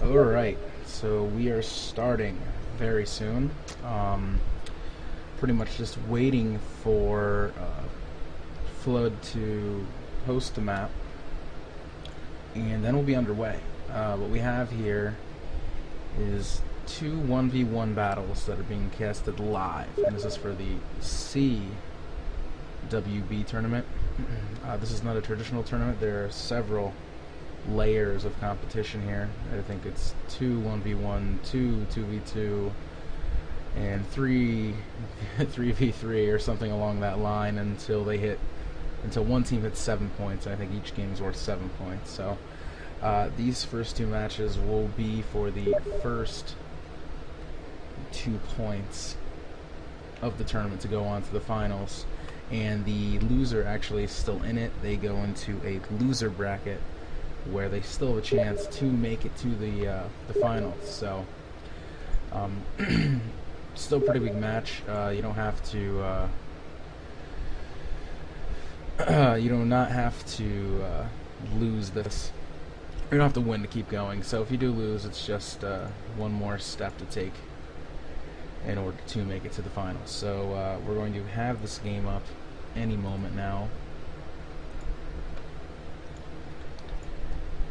Alright, so we are starting very soon. Pretty much just waiting for Floede to host the map, and then we'll be underway. What we have here is two 1v1 battles that are being casted live, and this is for the CWB tournament. This is not a traditional tournament. There are several layers of competition here. I think it's 2 1v1, 2 2v2, and 3 3v3 or something along that line until one team hits 7 points. I think each game is worth 7 points. So these first two matches will be for the first 2 points of the tournament to go on to the finals, and the loser actually is still in it. They go into a loser bracket where they still have a chance to make it to the finals. So still a pretty big match. You don't have to you do not have to lose this. You don't have to win to keep going. So if you do lose, it's just one more step to take in order to make it to the finals. So we're going to have this game up any moment now.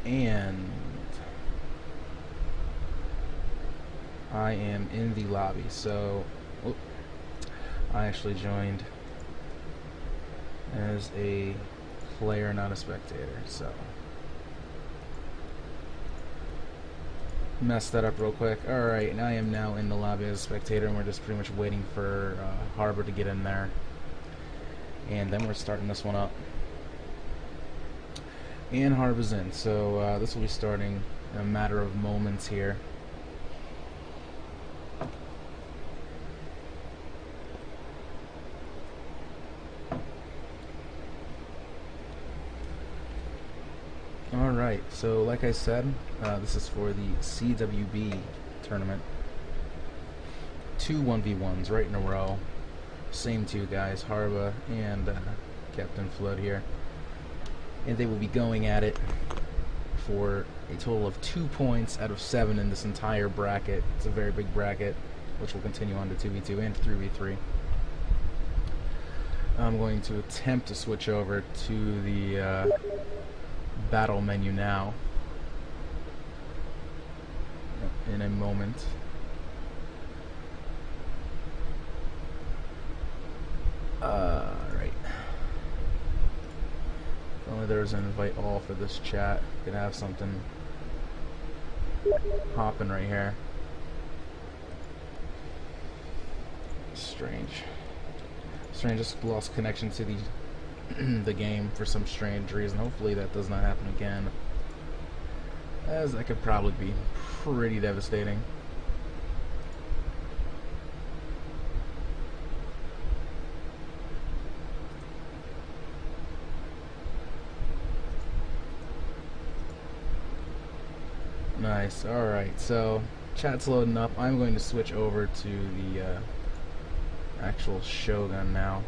And I am in the lobby, so I actually joined as a player, not a spectator, so messed that up real quick. Alright, and I am now in the lobby as a spectator, and we're just pretty much waiting for Harba to get in there, and then we're starting this one up. And Harba's in, so this will be starting in a matter of moments here. Alright, so like I said, this is for the CWB tournament. 2 1v1s right in a row. Same two guys, Harba and Captain Floede here. And they will be going at it for a total of 2 points out of 7 in this entire bracket. It's a very big bracket, which will continue on to 2v2 and 3v3. I'm going to attempt to switch over to the battle menu now in a moment. Right. If only there was an invite all for this chat. Could have something hopping right here. Strange. Just lost connection to the the game for some strange reason. Hopefully that does not happen again, as that could probably be pretty devastating. Nice. Alright, so chat's loading up. I'm going to switch over to the actual Shogun now.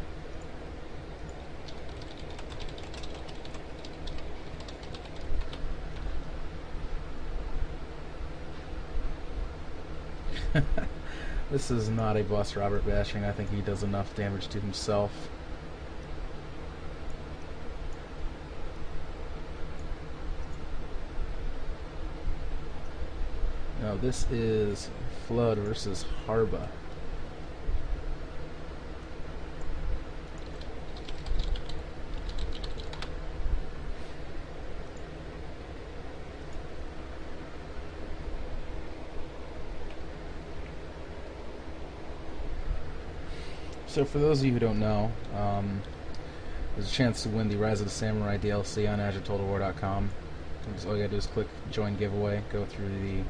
This is not a Boss Robert bashing. I think he does enough damage to himself. No, this is Floede versus Harba. So for those of you who don't know, there's a chance to win the Rise of the Samurai DLC on AzureTotalWar.com. All you gotta do is click Join Giveaway, go through the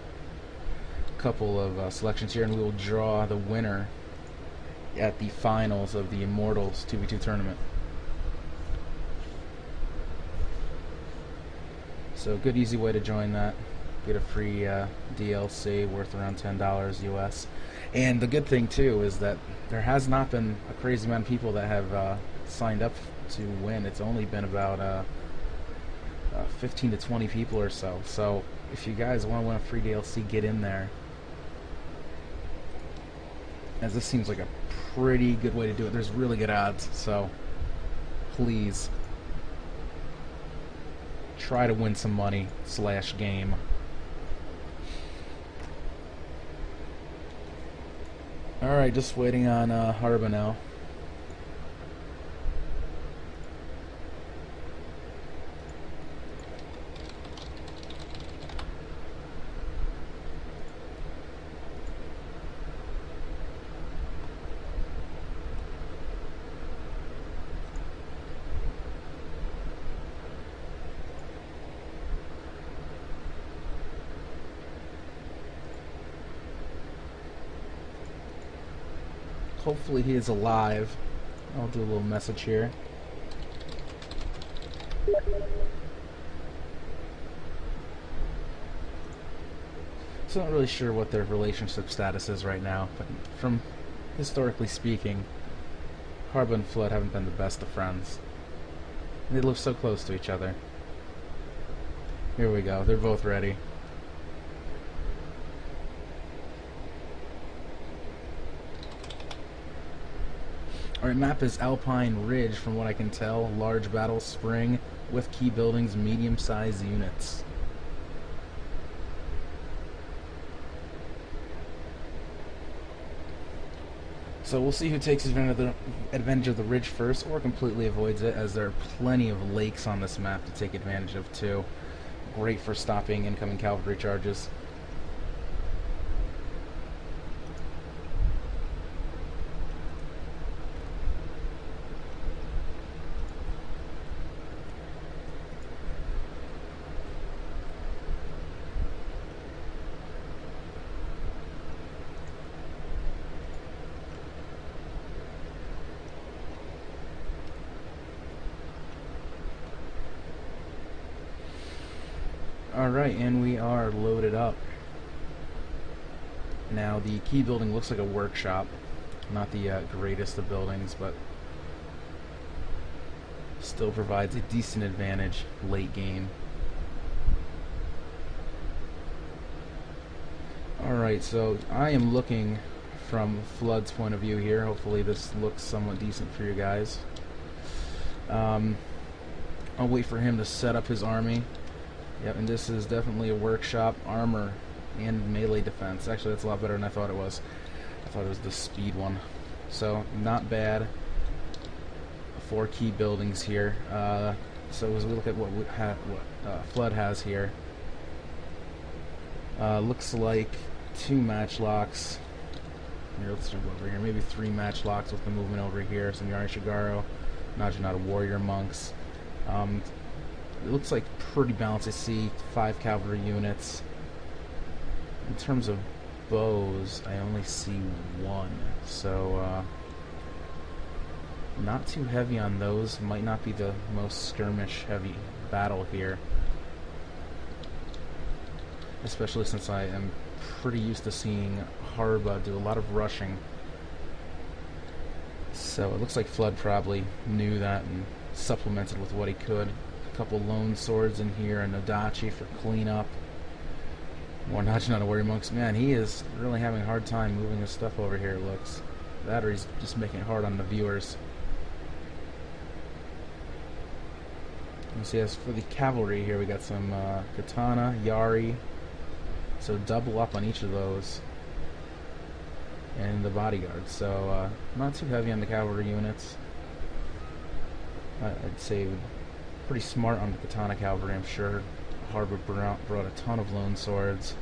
couple of selections here, and we will draw the winner at the finals of the Immortals 2v2 tournament. So good easy way to join that. Get a free DLC worth around $10 US. And the good thing too is that there has not been a crazy amount of people that have signed up to win. It's only been about 15 to 20 people or so. So if you guys want to win a free DLC, get in there, as this seems like a pretty good way to do it. There's really good odds, so please try to win some money / game. Alright, just waiting on Harba now. Hopefully he is alive. I'll do a little message here. So I'm not really sure what their relationship status is right now, but from historically speaking, Harba and Floede haven't been the best of friends. They live so close to each other. Here we go, they're both ready. Our map is Alpine Ridge, from what I can tell. Large battle spring with key buildings, medium-sized units. So we'll see who takes advantage of the ridge first, or completely avoids it, as there are plenty of lakes on this map to take advantage of too. Great for stopping incoming cavalry charges. Alright, and we are loaded up. Now, the key building looks like a workshop. Not the greatest of buildings, but still provides a decent advantage late game. Alright, so I am looking from Flood's point of view here. Hopefully this looks somewhat decent for you guys. I'll wait for him to set up his army. Yep, and this is definitely a workshop, armor, and melee defense. Actually, that's a lot better than I thought it was. I thought it was the speed one. So, not bad. 4 key buildings here. So as we look at what Flood has here, looks like 2 matchlocks. Here, let's jump over here. Maybe 3 matchlocks with the movement over here. Some Yari Shigaro, Najinata warrior monks. It looks like pretty balanced. I see 5 cavalry units. In terms of bows, I only see 1. So, not too heavy on those. Might not be the most skirmish heavy battle here. Especially since I am pretty used to seeing Harba do a lot of rushing. So it looks like Flood probably knew that and supplemented with what he could. Couple lone swords in here, and Nodachi for cleanup. More Najinata warrior monks. Man, he is really having a hard time moving his stuff over here, it looks. That or he's just making it hard on the viewers. You see, as for the cavalry here, we got some katana, Yari. So double up on each of those. And the bodyguards. So not too heavy on the cavalry units. I'd say pretty smart on the katana cavalry, I'm sure. Harba brought a ton of lone swords.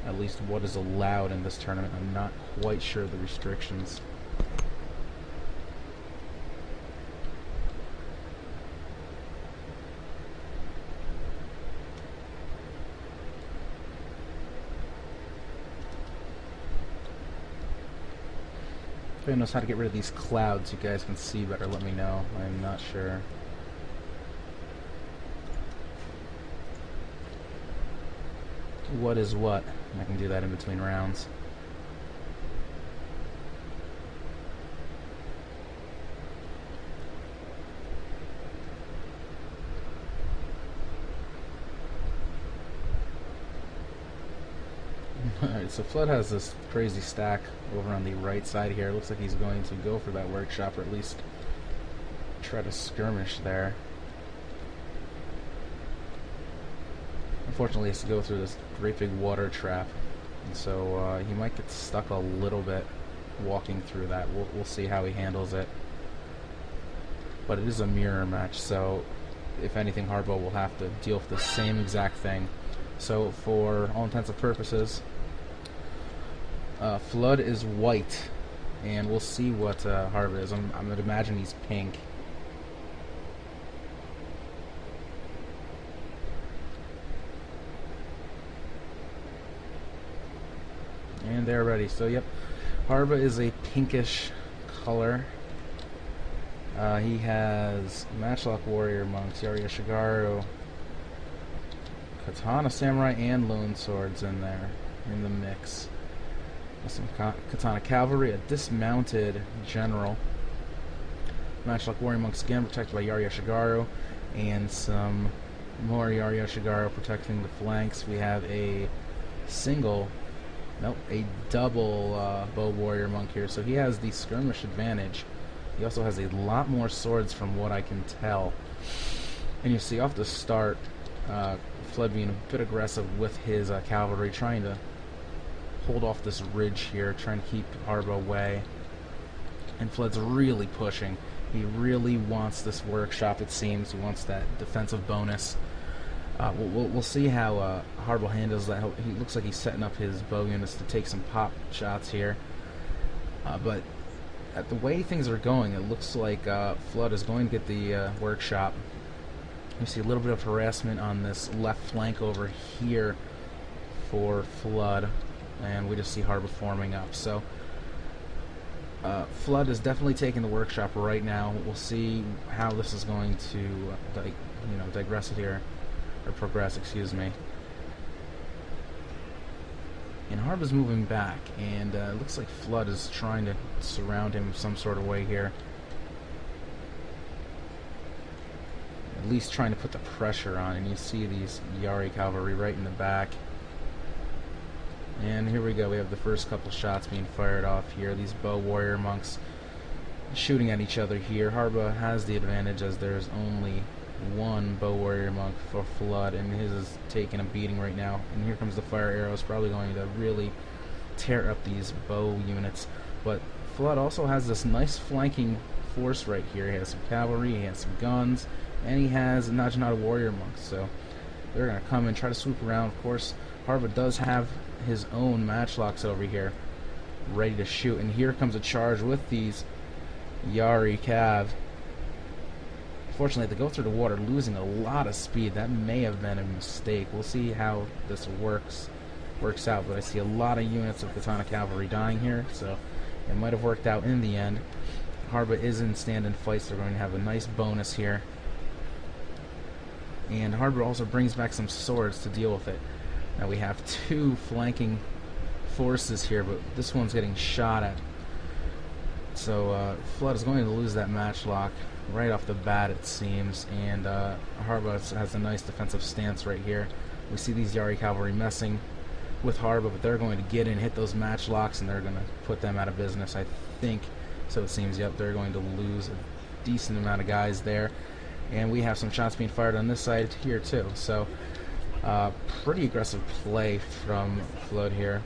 At least what is allowed in this tournament. I'm not quite sure of the restrictions. If anyone knows how to get rid of these clouds you guys can see better, let me know. I'm not sure. What is what? I can do that in between rounds. Alright, so Flood has this crazy stack over on the right side here. Looks like he's going to go for that workshop, or at least try to skirmish there. Unfortunately, he has to go through this great big water trap, and so he might get stuck a little bit walking through that. We'll see how he handles it. But it is a mirror match, so if anything, Harba will have to deal with the same exact thing. So for all intents and purposes, Flood is white, and we'll see what Harba is. I'm going to imagine he's pink. And they're ready. So yep, Harba is a pinkish color. He has Matchlock Warrior Monks, Yari Yoshigaru, Katana Samurai, and Lone Swords in there, in the mix. Some Katana Cavalry, a dismounted General, Matchlock Warrior Monks again, protected by Yari Yoshigaru, and some more Yari Yoshigaru protecting the flanks. We have a double Bow Warrior Monk here, so he has the skirmish advantage. He also has a lot more swords from what I can tell. And you see off the start, Flood being a bit aggressive with his cavalry, trying to hold off this ridge here, trying to keep Harba away. And Flood's really pushing. He really wants this workshop, it seems. He wants that defensive bonus. We'll see how Harba handles that. He looks like he's setting up his bow units to take some pop shots here. But at the way things are going, it looks like Flood is going to get the workshop. You see a little bit of harassment on this left flank over here for Flood, and we just see Harba forming up. So Flood is definitely taking the workshop right now. We'll see how this is going to digress here, or progress, excuse me. And Harba's moving back, and it looks like Flood is trying to surround him some sort of way here. At least trying to put the pressure on, and you see these Yari cavalry right in the back. And here we go, we have the first couple shots being fired off here. These Bow Warrior Monks shooting at each other here. Harba has the advantage as there's only one Bow Warrior Monk for Flood, and his is taking a beating right now. And here comes the fire arrows, probably going to really tear up these bow units. But Flood also has this nice flanking force right here. He has some cavalry, he has some guns, and he has Najinata Warrior Monks. So they're going to come and try to swoop around. Of course, Harba does have his own matchlocks over here ready to shoot, and here comes a charge with these Yari Cav. Fortunately, they go through the water, losing a lot of speed. That may have been a mistake. We'll see how this works out, but I see a lot of units of Katana Cavalry dying here, so it might have worked out in the end. Harba is in stand-in fights. They're going to have a nice bonus here. And Harba also brings back some swords to deal with it. Now we have two flanking forces here, but this one's getting shot at. So Flood is going to lose that matchlock right off the bat, it seems, and Harba has a nice defensive stance right here. We see these Yari cavalry messing with Harba, but they're going to get in, hit those matchlocks, and they're going to put them out of business, I think. So it seems, yep, they're going to lose a decent amount of guys there. And we have some shots being fired on this side here too. So pretty aggressive play from Flood here.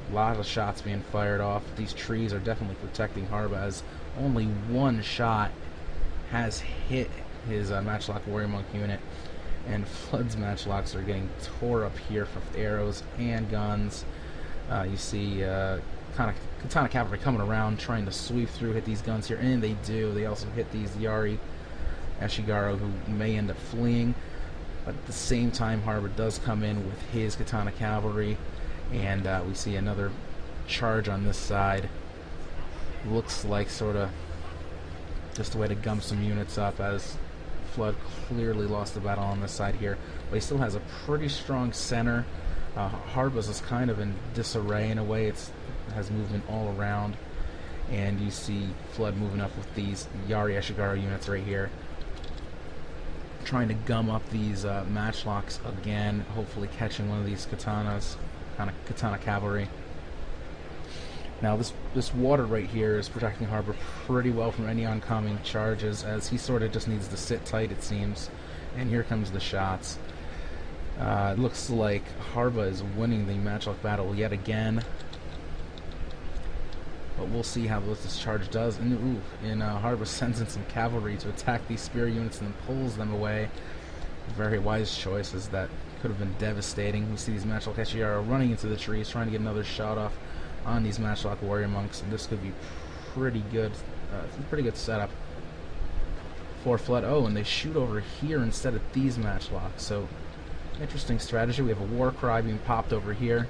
A lot of shots being fired off. These trees are definitely protecting Harba, as only one shot has hit his Matchlock Warrior Monk unit, and Flood's matchlocks are getting tore up here from arrows and guns. You see Katana Cavalry coming around, trying to sweep through, hit these guns here, and they do. They also hit these Yari Yoshigaru, who may end up fleeing. But at the same time, Harba does come in with his Katana Cavalry, and we see another charge on this side. Looks like sort of just a way to gum some units up, as Flood clearly lost the battle on this side here. But he still has a pretty strong center. Harba's is kind of in disarray in a way. It has movement all around. And you see Flood moving up with these Yari Yoshigaru units right here, trying to gum up these matchlocks again, hopefully catching one of these Katana Cavalry. Now this water right here is protecting Harba pretty well from any oncoming charges, as he sort of just needs to sit tight, it seems. And here comes the shots. It looks like Harba is winning the matchlock battle yet again. But we'll see how this charge does. And Harba sends in some cavalry to attack these spear units and then pulls them away. Very wise choices that could have been devastating. We see these matchlock Heshiyara running into the trees, trying to get another shot off on these matchlock warrior monks, and this could be pretty good setup for Flood. Oh, and they shoot over here instead of these matchlocks, so interesting strategy. We have a war cry being popped over here,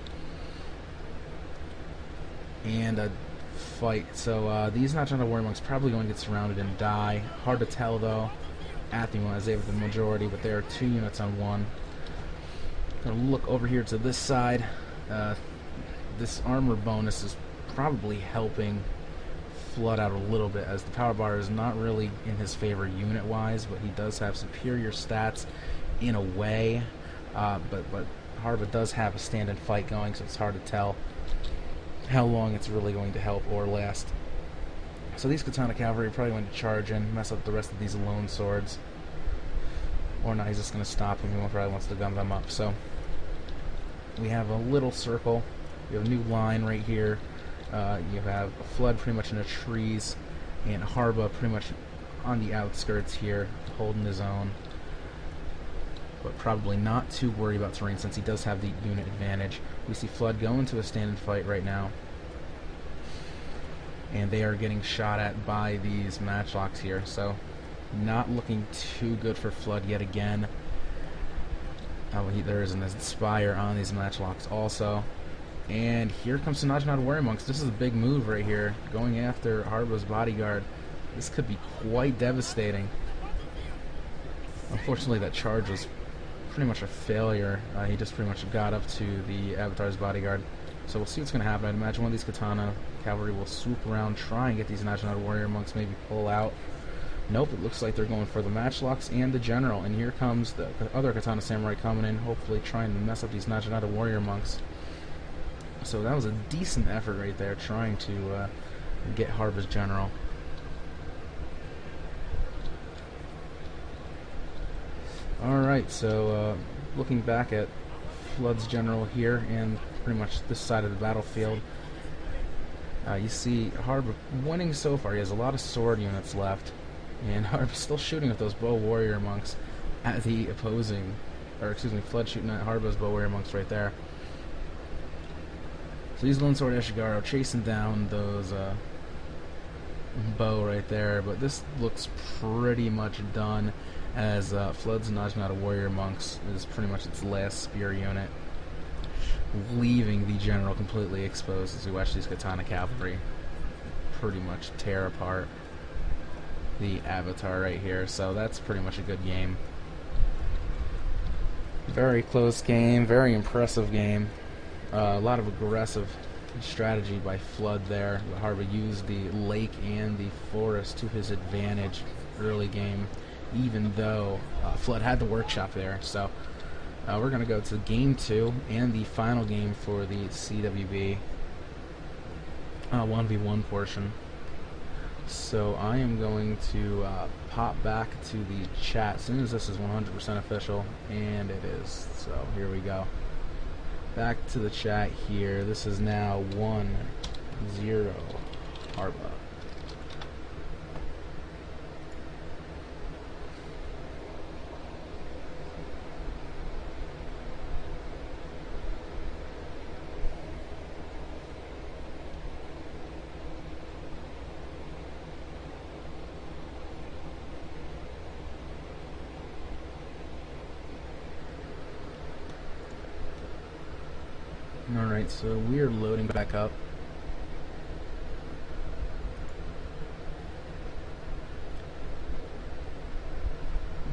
and a fight. So these matchlock warrior monks probably going to get surrounded and die. Hard to tell though. Athema is able to the majority, but there are 2 units on one. Gonna look over here to this side. This armor bonus is probably helping Flood out a little bit, as the power bar is not really in his favor unit-wise, but he does have superior stats in a way. But Harba does have a stand-in fight going, so it's hard to tell how long it's really going to help or last. So these Katana Cavalry are probably going to charge in, mess up the rest of these lone swords. Or not, he's just going to stop him. He probably wants to gun them up. So we have a little circle. We have a new line right here. You have Flood pretty much in the trees, and Harba pretty much on the outskirts here, holding his own. But probably not too worried about terrain since he does have the unit advantage. We see Flood go into a stand-in fight right now, and they are getting shot at by these matchlocks here. So not looking too good for Flood yet again. There is an Inspire on these matchlocks also. And here comes some Najnad Warrior Monks. This is a big move right here, going after Harba's bodyguard. This could be quite devastating. Unfortunately, that charge was pretty much a failure. He just pretty much got up to the Avatar's bodyguard. So we'll see what's going to happen. I'd imagine one of these Katana Cavalry will swoop around, try and get these Najnad Warrior Monks, maybe pull out. Nope, it looks like they're going for the matchlocks and the general. And here comes the other Katana Samurai coming in, hopefully trying to mess up these Najnad Warrior Monks. So that was a decent effort right there, trying to get Harba's general. Alright, so looking back at Flood's general here and pretty much this side of the battlefield, you see Harba winning so far. He has a lot of sword units left, and Harba's still shooting at those bow warrior monks at the opposing, or excuse me, Flood shooting at Harba's bow warrior monks right there. So these Lone Sword Eshigaru chasing down those bow right there, but this looks pretty much done, as Flood's Najnad Warrior Monks is pretty much its last spear unit, leaving the general completely exposed as we watch these Katana Cavalry pretty much tear apart the Avatar right here. So that's pretty much a good game. Very close game, very impressive game. A lot of aggressive strategy by Flood there. Harba used the lake and the forest to his advantage early game, even though Flood had the workshop there. So we're going to go to game 2 and the final game for the CWB 1v1 portion. So I am going to pop back to the chat as soon as this is 100% official, and it is. So here we go. Back to the chat here. This is now 1-0 Harba. Alright, so we are loading back up.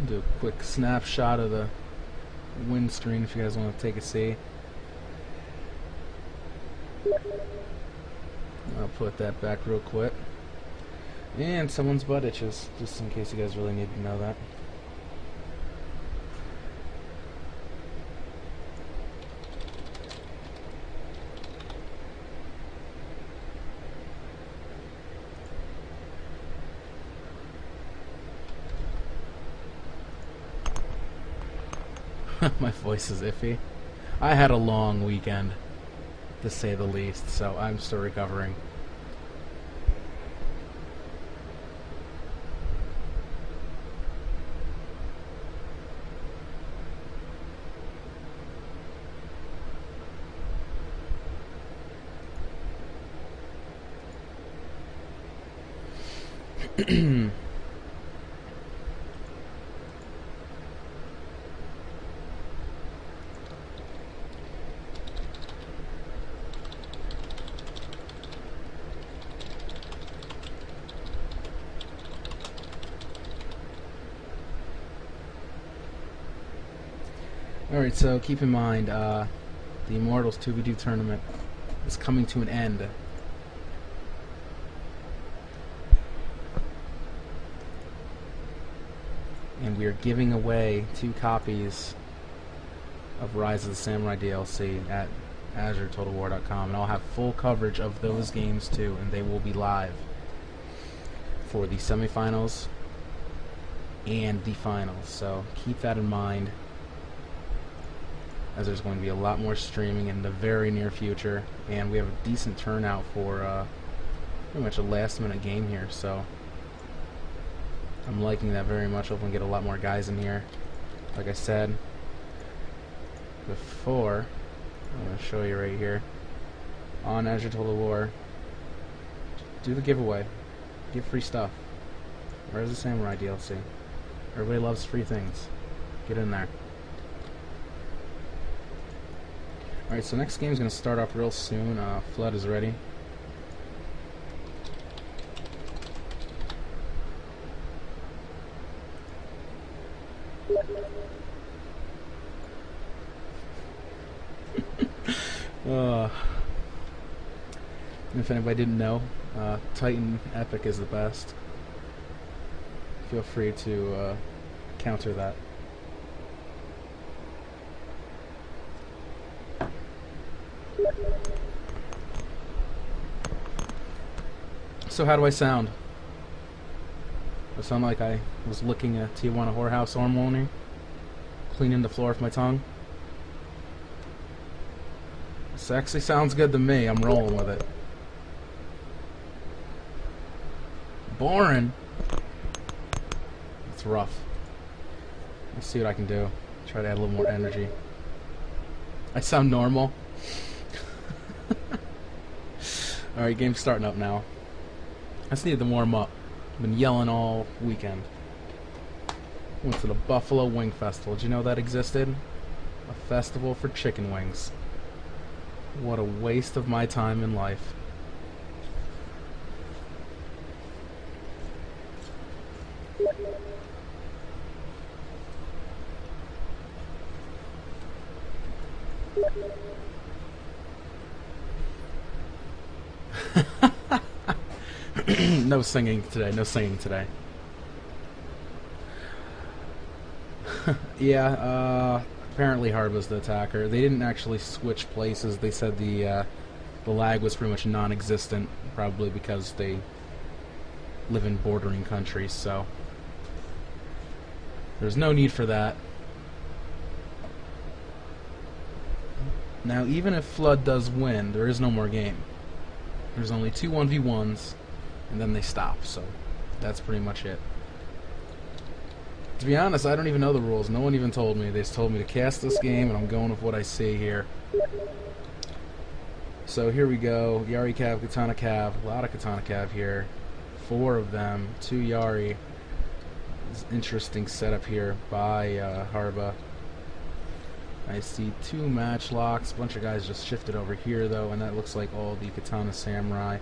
Do a quick snapshot of the wind screen if you guys want to take a see. I'll put that back real quick. And someone's butt itches, just in case you guys really need to know that. My voice is iffy. I had a long weekend, to say the least, so I'm still recovering. Alright, so keep in mind, the Immortals 2v2 tournament is coming to an end. And we are giving away 2 copies of Rise of the Samurai DLC at AzureTotalWar.com, and I'll have full coverage of those games too, and they will be live for the semifinals and the finals, so keep that in mind, as there's going to be a lot more streaming in the very near future, and we have a decent turnout for pretty much a last minute game here, so I'm liking that very much. Hopefully we can get a lot more guys in here. Like I said before, I'm going to show you right here on Azure Total War. Do the giveaway. Give free stuff. Where's the Samurai DLC? Everybody loves free things. Get in there. Alright, so next game is going to start off real soon. Floede is ready. If anybody didn't know, Titan Epic is the best. Feel free to counter that. So how do I sound? I sound like I was licking a Tijuana whorehouse arm morning, cleaning the floor with my tongue. This actually sounds good to me. I'm rolling with it. Boring. It's rough. Let's see what I can do. Try to add a little more energy. I sound normal. Alright, game's starting up now. I just needed to warm up. I've been yelling all weekend. Went to the Buffalo Wing Festival. Did you know that existed? A festival for chicken wings. What a waste of my time in life. No singing today, no singing today. Yeah, apparently Harba's the attacker. They didn't actually switch places. They said the lag was pretty much non-existent, probably because they live in bordering countries, so there's no need for that. Now, even if Floede does win, there is no more game. There's only 2 1v1s, and then they stop, so that's pretty much it. To be honest, I don't even know the rules. No one even told me. They just told me to cast this game, and I'm going with what I see here. So here we go. Yari Cav, Katana Cav. A lot of Katana Cav here. 4 of them. 2 Yari. Interesting setup here by Harba. I see 2 match locks. A bunch of guys just shifted over here, though, and that looks like all the Katana Samurai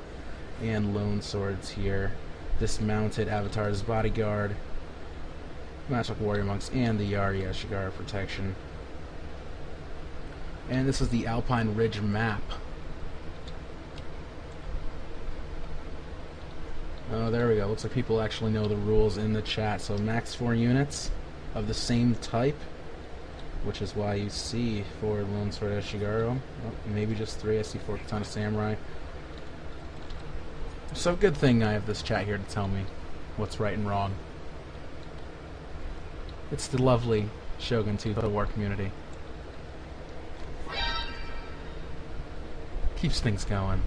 and Lone Swords here. Dismounted Avatar's Bodyguard. Matchlock Warrior Monks, and the Yari Ashigara Protection. And this is the Alpine Ridge map. Oh, there we go. Looks like people actually know the rules in the chat. So max 4 units of the same type, which is why you see 4 Lone Sword Ashigara. Oh, maybe just 3. I see 4 Katana Samurai. So good thing I have this chat here to tell me what's right and wrong. It's the lovely Shogun to the war community. Keeps things going.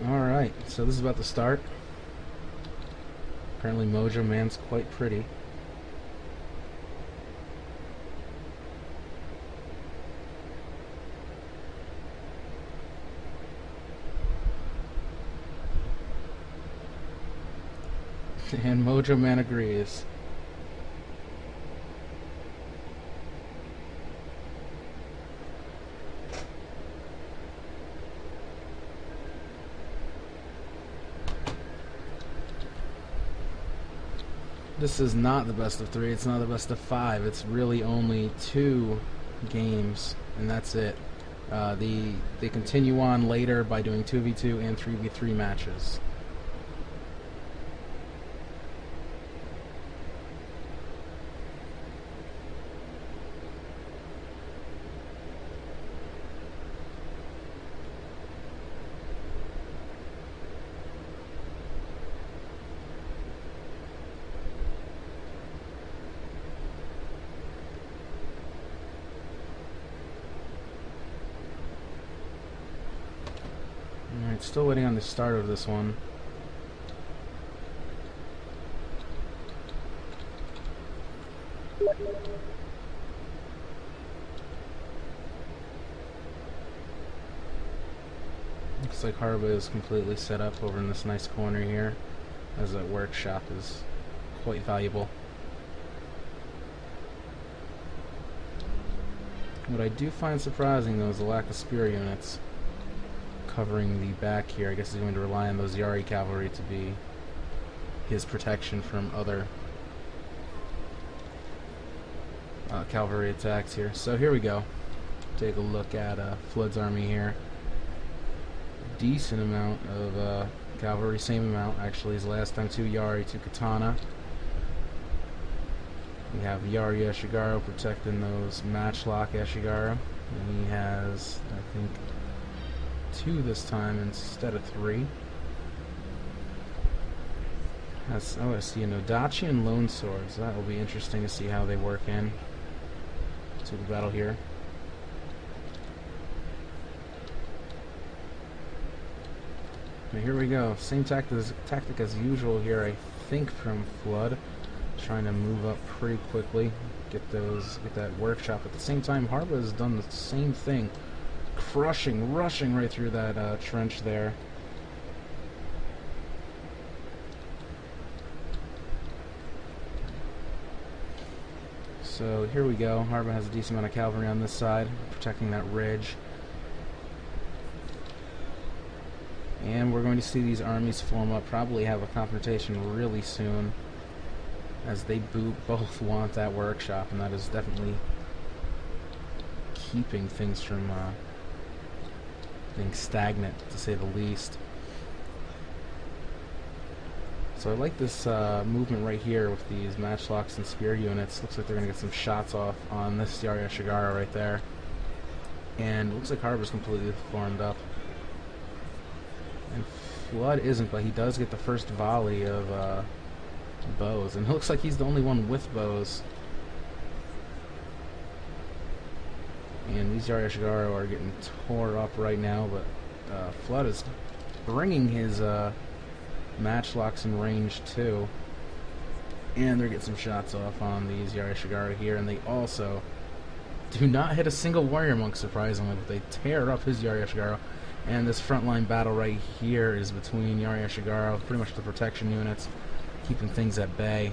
Alright, so this is about to start. Apparently Mojo Man's quite pretty. And Mojo Man agrees. This is not the best of 3, it's not the best of 5, it's really only 2 games, and that's it. They continue on later by doing 2v2 and 3v3 matches. Alright, still waiting on the start of this one. Looks like Harba is completely set up over in this nice corner here, as a workshop is quite valuable. What I do find surprising though is the lack of spear units covering the back here. I guess he's going to rely on those Yari cavalry to be his protection from other cavalry attacks here. So here we go. Take a look at Flood's army here. Decent amount of cavalry, same amount actually as last time. 2 Yari, 2 Katana. We have Yari Yashigaru protecting those matchlock Yashigaru. And he has, I think, 2 this time instead of 3. Oh, I see an Odachi and Lone Swords. That will be interesting to see how they work in to the battle here. But here we go. Same tactic as usual here, I think, from Flood. Trying to move up pretty quickly, get that workshop. At the same time, Harba has done the same thing, rushing right through that trench there. So here we go. Harba has a decent amount of cavalry on this side, protecting that ridge. And we're going to see these armies form up, probably have a confrontation really soon, as they both want that workshop, and that is definitely keeping things from being stagnant, to say the least. So I like this movement right here with these matchlocks and spear units. Looks like they're going to get some shots off on this Yari Yashigaru right there. And looks like Harba's completely formed up. And Flood isn't, but he does get the first volley of bows, and it looks like he's the only one with bows. And these Yari Yashigaru are getting tore up right now, but Flood is bringing his matchlocks in range too, and they're getting some shots off on these Yari Yashigaru here, and they also do not hit a single warrior monk, surprisingly, but they tear up his Yari Yashigaru. And this frontline battle right here is between Yari Yashigaru, pretty much the protection units, keeping things at bay.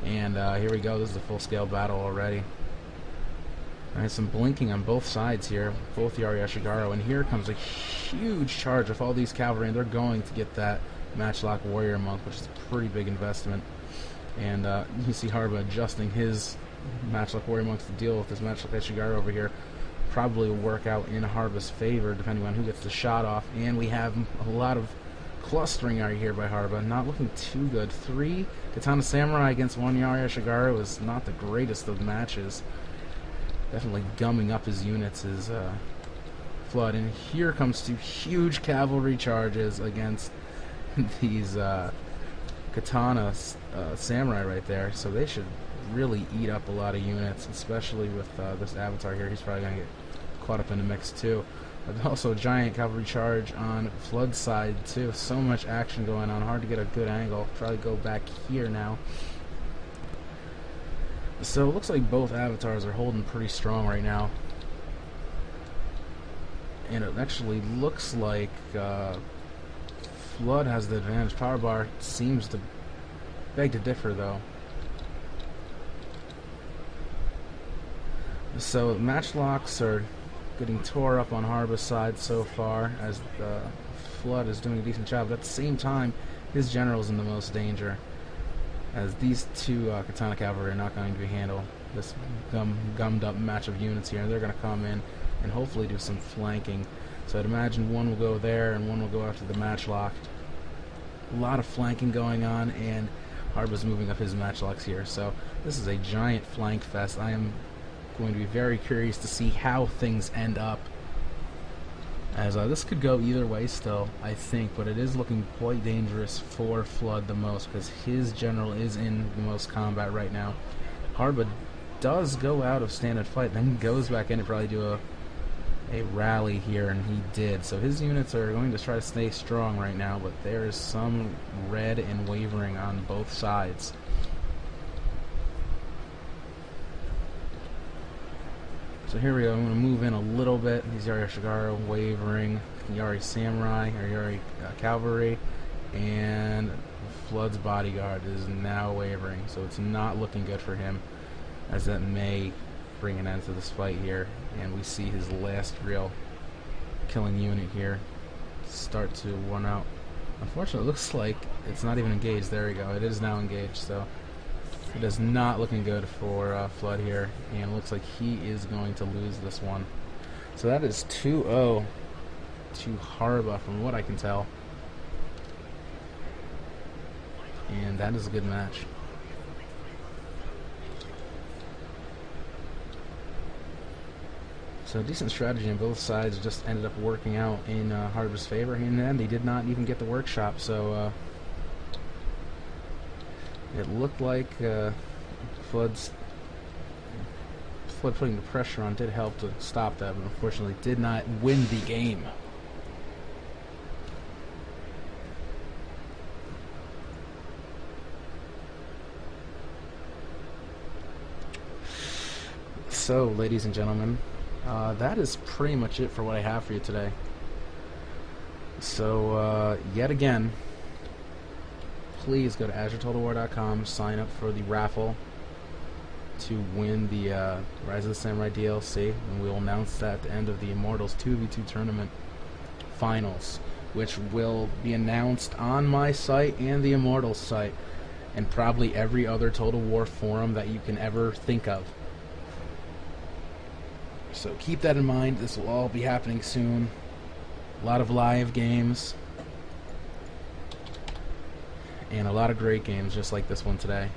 And here we go. This is a full-scale battle already. Alright, some blinking on both sides here, both Yari Ashigaru, and here comes a huge charge of all these cavalry, and they're going to get that Matchlock Warrior Monk, which is a pretty big investment. And you see Harba adjusting his Matchlock Warrior Monks to deal with this Matchlock Ashigaru over here. Probably will work out in Harba's favor, depending on who gets the shot off. And we have a lot of clustering right here by Harba, not looking too good. 3 Katana Samurai against 1 Yari Ashigaru is not the greatest of matches. Definitely gumming up his units is Flood. And here comes 2 huge cavalry charges against these Katana Samurai right there. So they should really eat up a lot of units, especially with this Avatar here. He's probably going to get caught up in the mix too. But also a giant cavalry charge on Flood's side too. So much action going on. Hard to get a good angle. Probably go back here now. So it looks like both Avatars are holding pretty strong right now. And it actually looks like Flood has the advantage. Power bar seems to beg to differ though. So matchlocks are getting tore up on Harba's side so far, as Flood is doing a decent job. But at the same time, his general's in the most danger, as these 2 Katana Cavalry are not going to handle this gummed up match of units here. They're going to come in and hopefully do some flanking. So I'd imagine one will go there and one will go after the matchlock. A lot of flanking going on, and Harba's moving up his matchlocks here. So this is a giant flank fest. I am going to be very curious to see how things end up, as this could go either way still, I think, but it is looking quite dangerous for Flood the most, because his general is in the most combat right now. Harba does go out of standard fight, then goes back in to probably do a rally here, and he did. So his units are going to try to stay strong right now, but there is some red and wavering on both sides. So here we go. I'm going to move in a little bit. These Yari Ashigaru wavering, Yari Samurai, or Yari Cavalry, and Flood's bodyguard is now wavering. So it's not looking good for him, as that may bring an end to this fight here. And we see his last real killing unit here start to run out. Unfortunately, it looks like it's not even engaged. There we go. It is now engaged. So it is not looking good for Flood here, and it looks like he is going to lose this one. So that is 2-0 to Harba, from what I can tell. And that is a good match. So decent strategy on both sides just ended up working out in Harba's favor. In the end, he did not even get the workshop, so it looked like Flood putting the pressure on did help to stop that, but unfortunately did not win the game. So, ladies and gentlemen, that is pretty much it for what I have for you today. So, yet again, please go to AzureTotalWar.com, sign up for the raffle to win the Rise of the Samurai DLC, and we'll announce that at the end of the Immortals 2v2 tournament finals, which will be announced on my site and the Immortals site, and probably every other Total War forum that you can ever think of. So keep that in mind. This will all be happening soon. A lot of live games, and a lot of great games just like this one today.